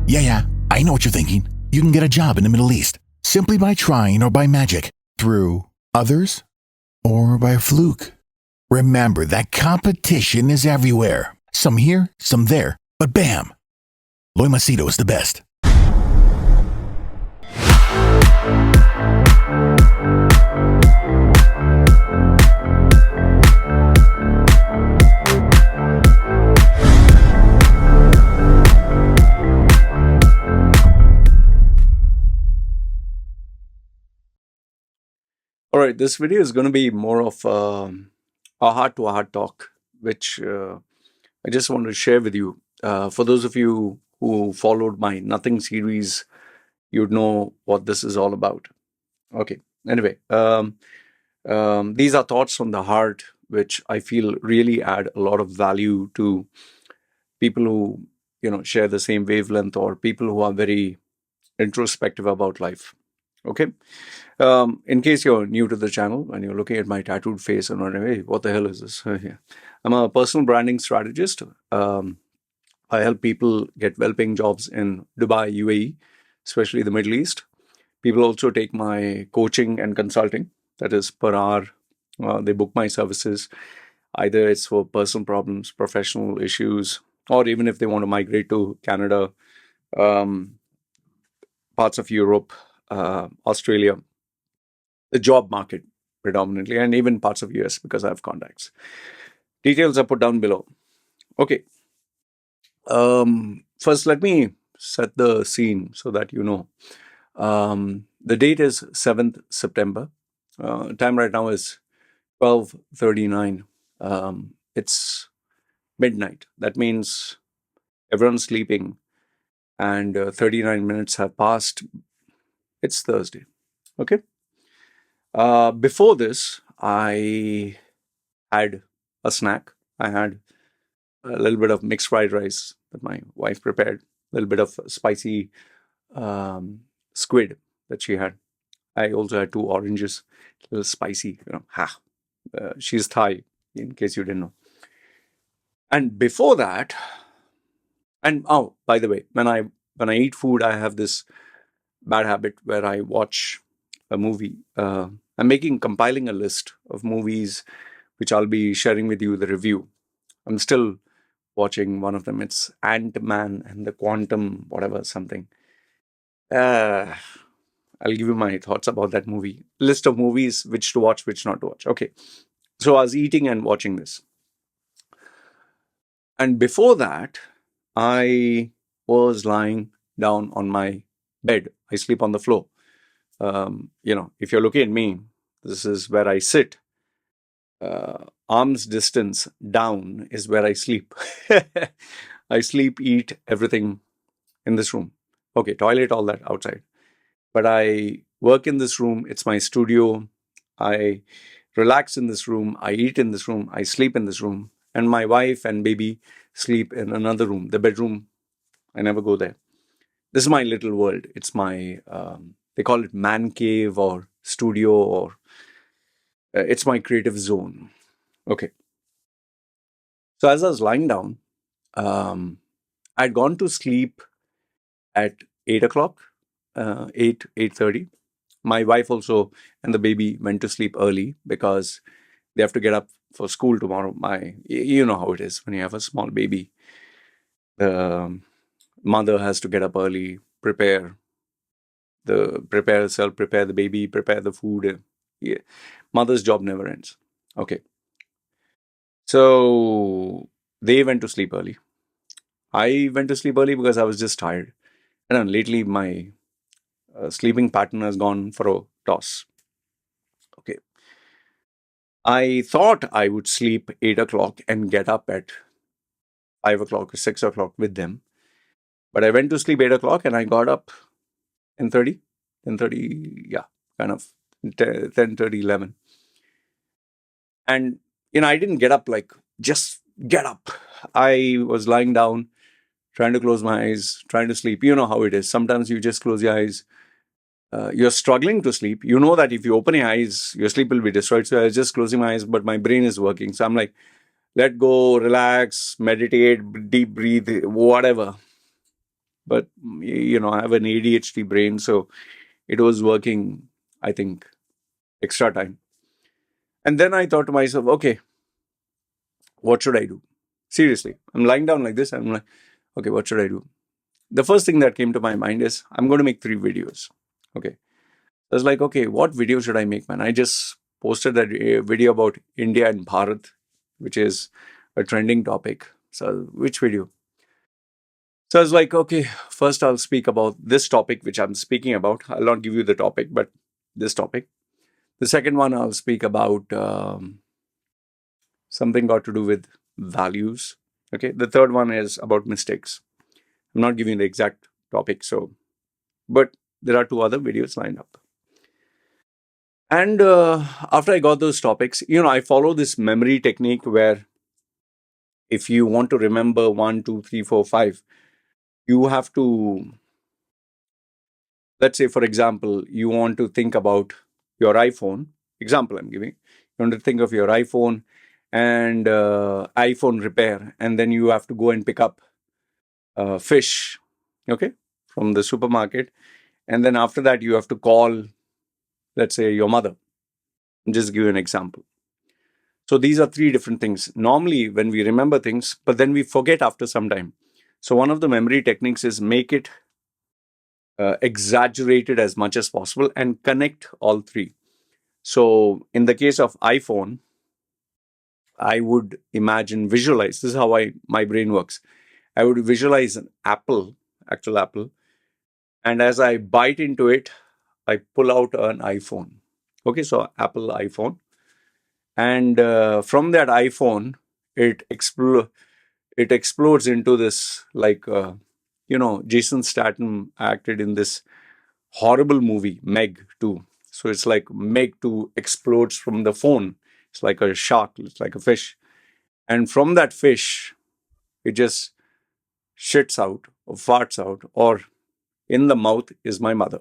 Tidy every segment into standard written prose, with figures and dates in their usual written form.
Yeah, I know what you're thinking. You can get a job in the Middle East simply by trying or by magic, through others or by fluke. Remember that competition is everywhere. Some here, some there, but bam! Loy Machedo is the best. All right, this video is going to be more of a heart-to-heart talk, which I just want to share with you. For those of you who followed my Nothing series, you'd know what this is all about. Okay, anyway, these are thoughts from the heart, which I feel really add a lot of value to people who, share the same wavelength, or people who are very introspective about life. Okay. In case you're new to the channel and you're looking at my tattooed face and wondering, hey, what the hell is this? Yeah. I'm a personal branding strategist. I help people get well-paying jobs in Dubai, UAE, especially the Middle East. People also take my coaching and consulting. That is per hour. They book my services. Either it's for personal problems, professional issues, or even if they want to migrate to Canada, parts of Europe, Australia, the job market predominantly, and even parts of US because I have contacts. Details are put down below. Okay. First, let me set the scene so that you know. The date is 7th September. Time right now is 12:39. It's midnight. That means everyone's sleeping and 39 minutes have passed. It's Thursday. Okay. Before this, I had a snack. I had a little bit of mixed fried rice that my wife prepared, a little bit of spicy squid that she had. I also had 2 oranges, a little spicy, she's Thai, in case you didn't know. And before that, and oh, by the way, when I eat food, I have this bad habit where I watch a movie. I'm compiling a list of movies which I'll be sharing with you the review. I'm still watching one of them. It's Ant-Man and the Quantum, whatever, something. I'll give you my thoughts about that movie. List of movies, which to watch, which not to watch. Okay. So I was eating and watching this. And before that, I was lying down on my bed. I sleep on the floor. If you're looking at me, this is where I sit. Arm's distance down is where I sleep. I sleep, eat, everything in this room. Okay, toilet, all that outside. But I work in this room. It's my studio. I relax in this room. I eat in this room. I sleep in this room. And my wife and baby sleep in another room, the bedroom. I never go there. This is my little world. It's my, they call it man cave or studio, or it's my creative zone. Okay. So as I was lying down, I'd gone to sleep at 8 o'clock, 8:30. My wife also and the baby went to sleep early because they have to get up for school tomorrow. You know how it is when you have a small baby. The mother has to get up early, prepare herself, prepare the baby, prepare the food. Yeah. Mother's job never ends. Okay. So they went to sleep early. I went to sleep early because I was just tired. And lately my sleeping pattern has gone for a toss. Okay. I thought I would sleep 8 o'clock and get up at 5 o'clock or 6 o'clock with them. But I went to sleep 8 o'clock and I got up 10:30. 10:30, yeah, kind of 10:30, 11. And, I didn't get up like, just get up. I was lying down, trying to close my eyes, trying to sleep. You know how it is. Sometimes you just close your eyes. You're struggling to sleep. You know that if you open your eyes, your sleep will be destroyed. So I was just closing my eyes, but my brain is working. So I'm like, let go, relax, meditate, deep breathe, whatever. But I have an ADHD brain, so it was working, I think, extra time. And then I thought to myself, okay, what should I do? Seriously, I'm lying down like this. I'm like, okay, what should I do? The first thing that came to my mind is I'm going to make 3 videos. Okay. I was like, okay, what video should I make, man? I just posted that video about India and Bharat, which is a trending topic. So, which video? So I was like, okay, first I'll speak about this topic, which I'm speaking about. I'll not give you the topic, but this topic. The second one, I'll speak about something got to do with values. Okay. The third one is about mistakes. I'm not giving the exact topic, but there are 2 other videos lined up. And after I got those topics, I follow this memory technique where if you want to remember 1, 2, 3, 4, 5, you have to, let's say, for example, you want to think about your iPhone. Example I'm giving. You want to think of your iPhone and iPhone repair, and then you have to go and pick up fish, okay, from the supermarket. And then after that, you have to call, let's say, your mother. Just give you an example. So these are 3 different things. Normally, when we remember things, but then we forget after some time. So one of the memory techniques is make it exaggerated as much as possible and connect all 3. So in the case of iPhone, I would visualize. This is how my brain works. I would visualize an apple, actual apple, and as I bite into it, I pull out an iPhone. Okay, so Apple iPhone, and from that iPhone, it explodes into this, like Jason Statham acted in this horrible movie Meg 2. So it's like Meg 2 explodes from the phone. It's like a shark, it's like a fish, and from that fish it just shits out or farts out, or in the mouth is my mother.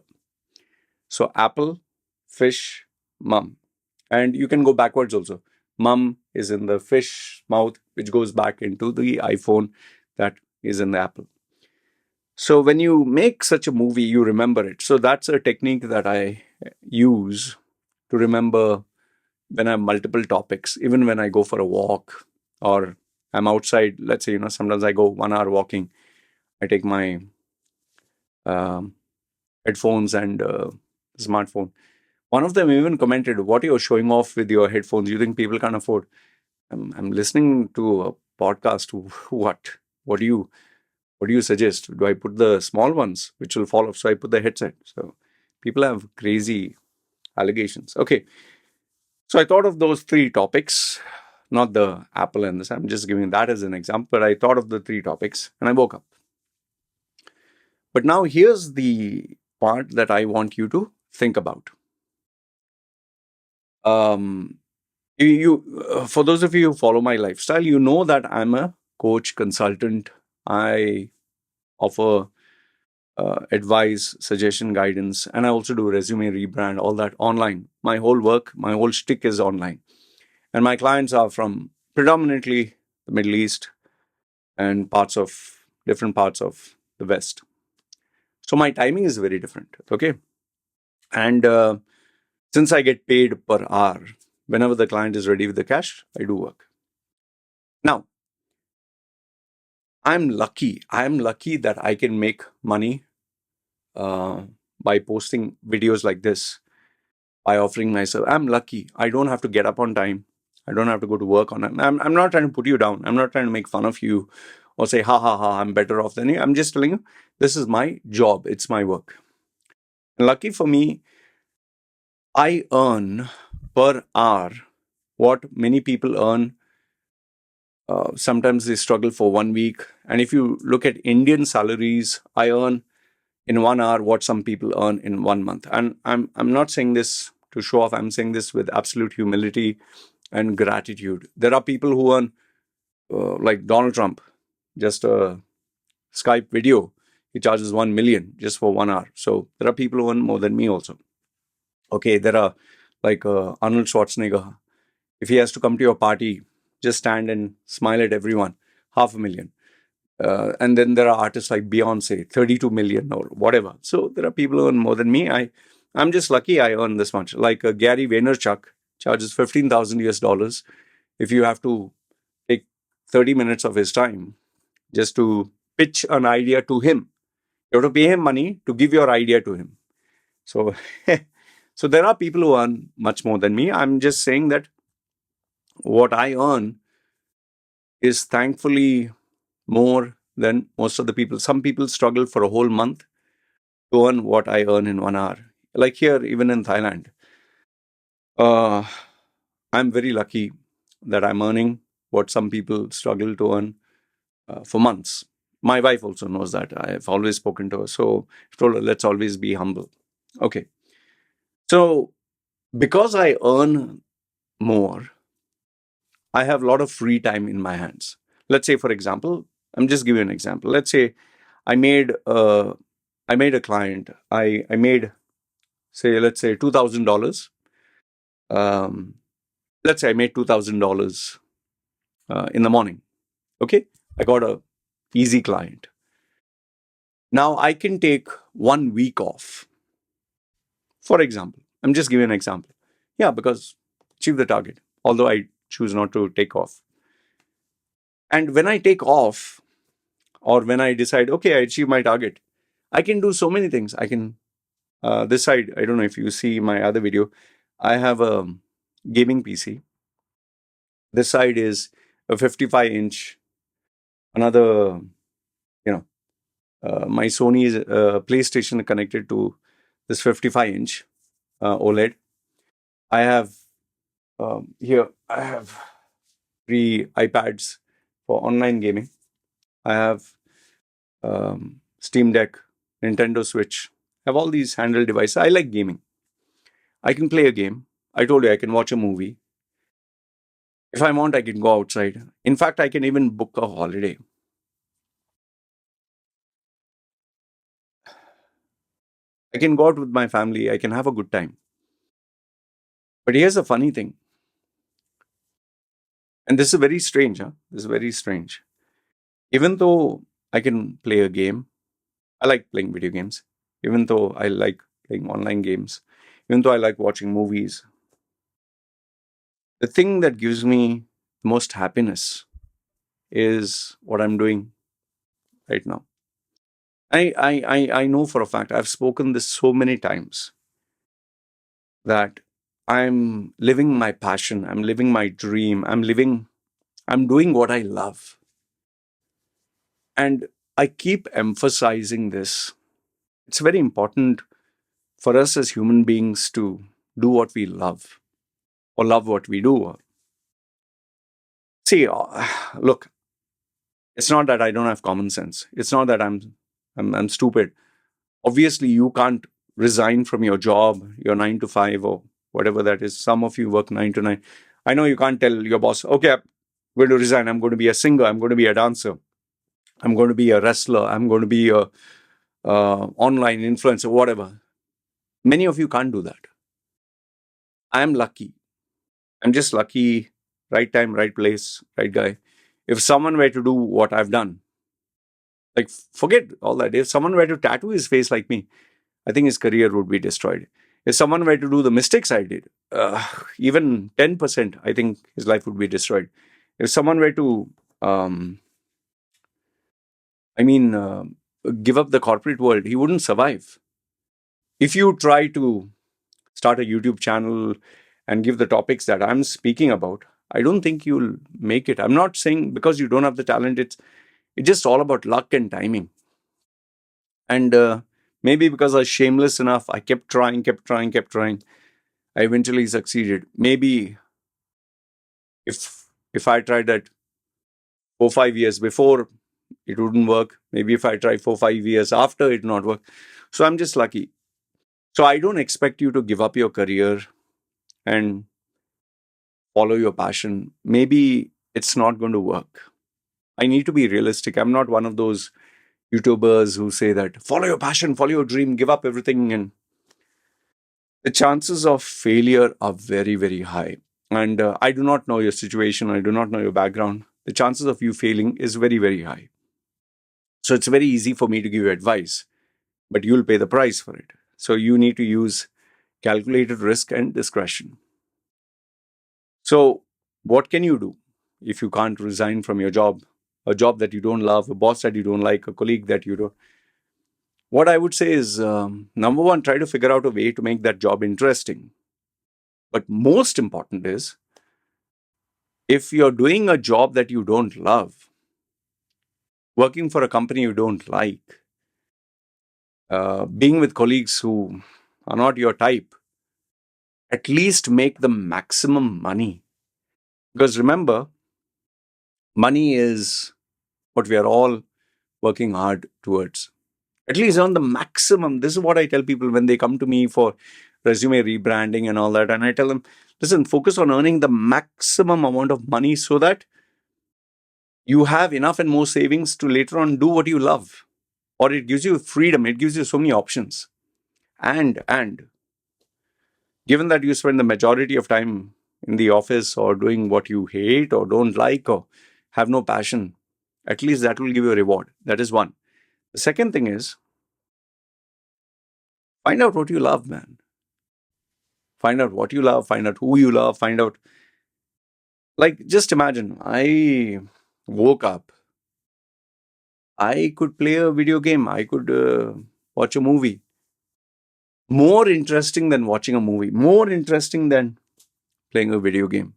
So apple, fish, mum. And you can go backwards also. Mum is in the fish mouth, which goes back into the iPhone that is in the apple. So when you make such a movie, you remember it. So that's a technique that I use to remember when I have multiple topics, even when I go for a walk or I'm outside. Let's say, sometimes I go 1 hour walking. I take my um, headphones and smartphone. One of them even commented, "What you're showing off with your headphones? You think people can't afford?" I'm listening to a podcast. What? What do you suggest? Do I put the small ones, which will fall off? So I put the headset. So people have crazy allegations. Okay. So I thought of those 3 topics, not the apple and this. I'm just giving that as an example. But I thought of the 3 topics and I woke up. But now here's the part that I want you to think about. For those of you who follow my lifestyle, you know that I'm a coach, consultant. I offer advice, suggestion, guidance, and I also do resume rebrand, all that online. My whole work, my whole shtick is online. And my clients are from predominantly the Middle East and different parts of the West. So my timing is very different. Okay. And since I get paid per hour, whenever the client is ready with the cash, I do work. Now, I'm lucky that I can make money by posting videos like this, by offering myself. I'm lucky. I don't have to get up on time. I don't have to go to work on time. I'm not trying to put you down. I'm not trying to make fun of you or say, ha ha ha, I'm better off than you. I'm just telling you, this is my job. It's my work. And lucky for me, I earn per hour what many people earn. Sometimes they struggle for 1 week. And if you look at Indian salaries, I earn in 1 hour what some people earn in 1 month. And I'm not saying this to show off. I'm saying this with absolute humility and gratitude. There are people who earn like Donald Trump, just a Skype video. He charges 1 million just for 1 hour. So there are people who earn more than me also. Okay, there are like Arnold Schwarzenegger. If he has to come to your party, just stand and smile at everyone, 500,000. And then there are artists like Beyonce, 32 million or whatever. So there are people who earn more than me. I'm just lucky I earn this much. Like Gary Vaynerchuk charges 15,000 US dollars if you have to take 30 minutes of his time just to pitch an idea to him. You have to pay him money to give your idea to him. So, so there are people who earn much more than me. I'm just saying that what I earn is thankfully more than most of the people. Some people struggle for a whole month to earn what I earn in 1 hour. Like here, even in Thailand, uh, I'm very lucky that I'm earning what some people struggle to earn for months. My wife also knows that. I've always spoken to her. So I told her, let's always be humble. Okay. So because I earn more, I have a lot of free time in my hands. Let's say, for example, I'm just giving you an example. Let's say I made I made a client. I made, say, let's say $2,000. Um, let's say I made $2,000 in the morning. Okay, I got a easy client. Now I can take 1 week off. For example, I'm just giving an example. Yeah, because achieve the target. Although I choose not to take off. And when I take off, or when I decide, okay, I achieve my target, I can do so many things. I can this side. I don't know if you see my other video. I have a gaming PC. This side is a 55-inch. Another, you know, my Sony's PlayStation connected to this 55-inch OLED. I have here. I have 3 iPads for online gaming. I have Steam Deck, Nintendo Switch. I have all these handheld devices. I like gaming. I can play a game. I told you I can watch a movie. If I want, I can go outside. In fact, I can even book a holiday. I can go out with my family. I can have a good time. But here's the funny thing. And this is very strange. This is very strange. Even though I can play a game, I like playing video games. Even though I like playing online games, even though I like watching movies, the thing that gives me most happiness is what I'm doing right now. I know for a fact, I've spoken this so many times, that I'm living my passion, I'm living my dream, I'm doing what I love. And I keep emphasizing this. It's very important for us as human beings to do what we love, or love what we do. See, look, it's not that I don't have common sense. It's not that I'm stupid. Obviously, you can't resign from your job, your 9 to 5 or whatever that is. Some of you work 9 to 9. I know you can't tell your boss, okay, I'm going to resign. I'm going to be a singer. I'm going to be a dancer. I'm going to be a wrestler. I'm going to be a online influencer, whatever. Many of you can't do that. I'm lucky. I'm just lucky. Right time, right place, right guy. If someone were to do what I've done, like forget all that. If someone were to tattoo his face like me, I think his career would be destroyed. If someone were to do the mistakes I did, even 10%, I think his life would be destroyed. If someone were to, I mean, give up the corporate world, he wouldn't survive. If you try to start a YouTube channel and give the topics that I'm speaking about, I don't think you'll make it. I'm not saying because you don't have the talent, it's just all about luck and timing. And maybe because I was shameless enough, I kept trying, kept trying, kept trying. I eventually succeeded. Maybe if I tried that 4 5 years before, it wouldn't work. Maybe if I try 4 5 years after, it not work. So I'm just lucky. So I don't expect you to give up your career and follow your passion. Maybe it's not going to work. I need to be realistic. I'm not one of those YouTubers who say that follow your passion, follow your dream, give up everything. And the chances of failure are very, very high. And I do not know your situation. I do not know your background. The chances of you failing is very, very high. So it's very easy for me to give you advice, but you'll pay the price for it. So you need to use calculated risk and discretion. So what can you do if you can't resign from your job, a job that you don't love, a boss that you don't like, a colleague that you don't? What I would say is, number one, try to figure out a way to make that job interesting. But most important is, if you're doing a job that you don't love, working for a company you don't like, being with colleagues who are not your type, at least make the maximum money. Because remember, money is what we are all working hard towards. At least earn the maximum. This is what I tell people when they come to me for resume rebranding and all that. And I tell them, listen, focus on earning the maximum amount of money so that you have enough and more savings to later on do what you love. Or it gives you freedom. It gives you so many options. And given that you spend the majority of time in the office or doing what you hate or don't like or have no passion, at least that will give you a reward. That is one. The second thing is, find out what you love, man. Find out what you love, find out who you love, find out. Like, just imagine, I woke up, I could play a video game, I could watch a movie. More interesting than watching a movie, more interesting than playing a video game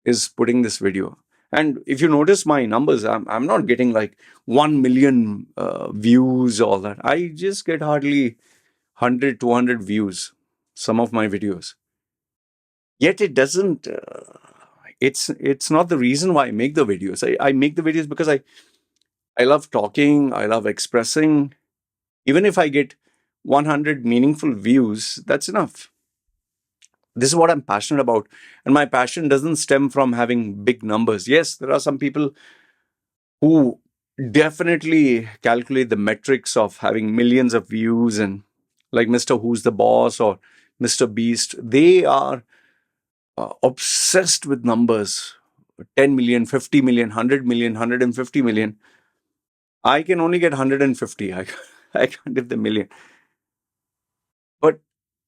is putting this video. And if you notice my numbers, I'm not getting like 1 million views, all that. I just get hardly 100, 200 views, some of my videos. Yet it doesn't, it's not the reason why I make the videos. I make the videos because I love talking, I love expressing. Even if I get 100 meaningful views, that's enough. This is what I'm passionate about. And my passion doesn't stem from having big numbers. Yes, there are some people who definitely calculate the metrics of having millions of views, and like Mr. Who's the Boss or Mr. Beast, they are obsessed with numbers. 10 million, 50 million, 100 million, 150 million. I can only get 150. I can't get the million. But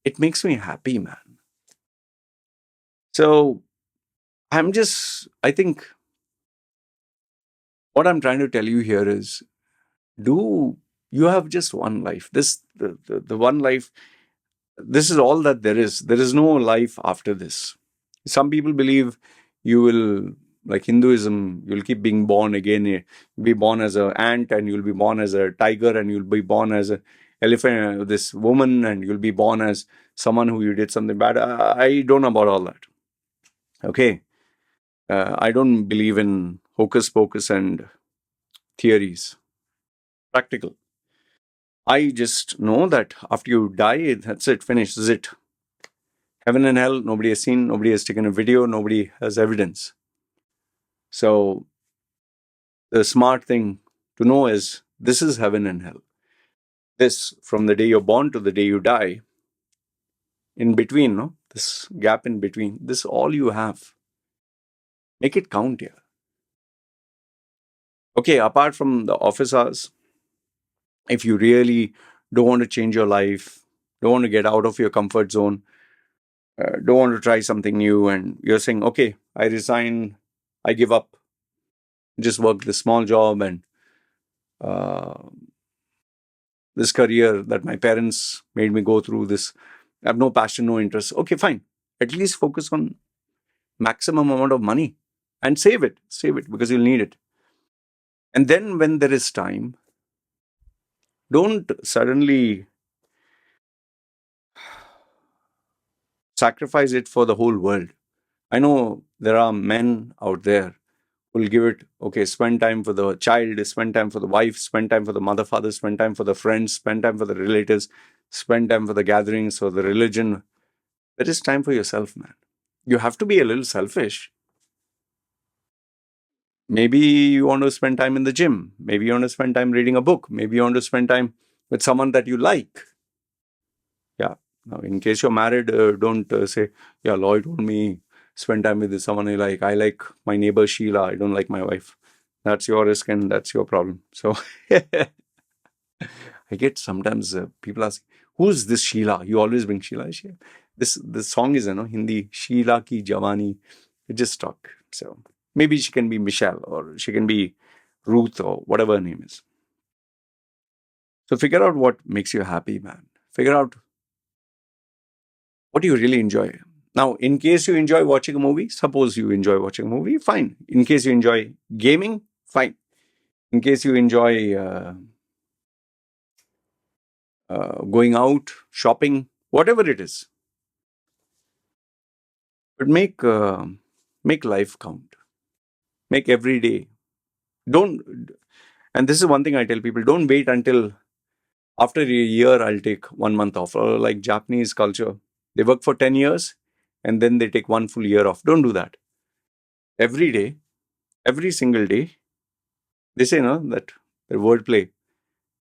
it makes me happy, man. So I think what I'm trying to tell you here is, you have just one life. The one life, this is all that there is. There is no life after this. Some people believe you will, like Hinduism, you'll keep being born again. You'll be born as an ant, and you'll be born as a tiger, and you'll be born as an elephant, this woman, and you'll be born as someone who you did something bad. I don't know about all that. Okay. I don't believe in hocus pocus and theories. Practical. I just know that after you die, that's it, finished, is it. Heaven and hell, nobody has seen, nobody has taken a video, nobody has evidence. So the smart thing to know is, this is heaven and hell. This, from the day you're born to the day you die, in between, no? This gap in between, this is all you have. Make it count here. Okay, apart from the office hours, if you really don't want to change your life, don't want to get out of your comfort zone, don't want to try something new, and you're saying, okay, I resign, I give up, just work this small job and this career that my parents made me go through, this, I have no passion, no interest. Okay, fine. At least focus on maximum amount of money and save it because you'll need it. And then when there is time, don't suddenly sacrifice it for the whole world. I know there are men out there who will give it, okay, spend time for the child, spend time for the wife, spend time for the mother, father, spend time for the friends, spend time for the relatives, spend time for the gatherings, for the religion. There is time for yourself, man. You have to be a little selfish. Maybe you want to spend time in the gym. Maybe you want to spend time reading a book. Maybe you want to spend time with someone that you like. Yeah. Now, in case you're married, don't say, yeah, Loy told me spend time with someone I like. I like my neighbor Sheila. I don't like my wife. That's your risk and that's your problem. So I get sometimes people ask, "Who's this Sheila?" You always bring Sheila. This song is, Hindi, Sheila ki Jawani. It just stuck. So maybe she can be Michelle or she can be Ruth or whatever her name is. So figure out what makes you happy, man. Figure out what you really enjoy. Now, in case you enjoy watching a movie, suppose you enjoy watching a movie, fine. In case you enjoy gaming, fine. In case you enjoy going out, shopping, whatever it is, but make life count. Make every day. Don't. And this is one thing I tell people: don't wait until after a year. I'll take 1 month off. Or like Japanese culture, they work for 10 years and then they take one full year off. Don't do that. Every day, every single day. They say no that the wordplay.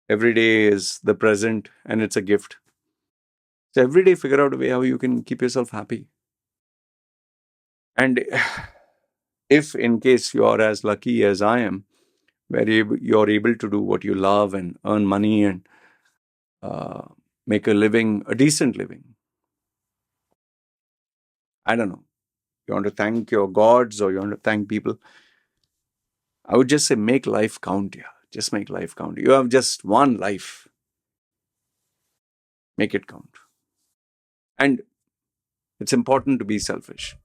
Every day is the present and it's a gift. So every day, figure out a way how you can keep yourself happy. And if in case you are as lucky as I am, where you're able to do what you love and earn money and make a living, a decent living, I don't know. You want to thank your gods or you want to thank people? I would just say make life count. Yeah, just make life count. You have just one life. Make it count. And it's important to be selfish.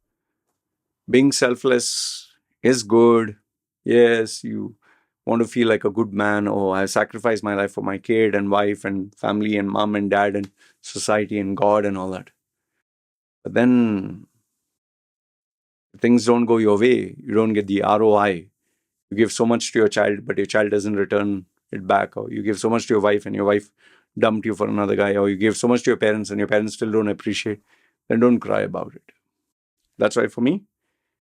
Being selfless is good. Yes, you want to feel like a good man. Oh, I sacrificed my life for my kid and wife and family and mom and dad and society and God and all that. But then things don't go your way. You don't get the ROI. You give so much to your child, but your child doesn't return it back. Or you give so much to your wife and your wife dumped you for another guy. Or you give so much to your parents and your parents still don't appreciate. Then don't cry about it. That's why for me,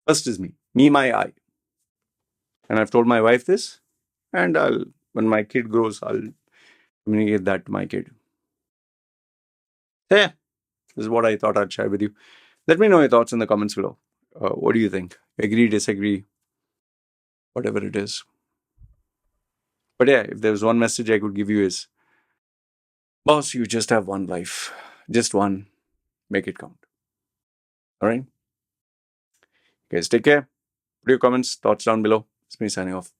first is me, my, I. And I've told my wife this, and when my kid grows, I'll communicate that to my kid. Yeah, this is what I thought I'd share with you. Let me know your thoughts in the comments below. What do you think? Agree, disagree, whatever it is. But yeah, if there's one message I could give you is, boss, you just have one life. Just one. Make it count. All right? Guys, take care. Put your comments, thoughts down below. It's me signing off.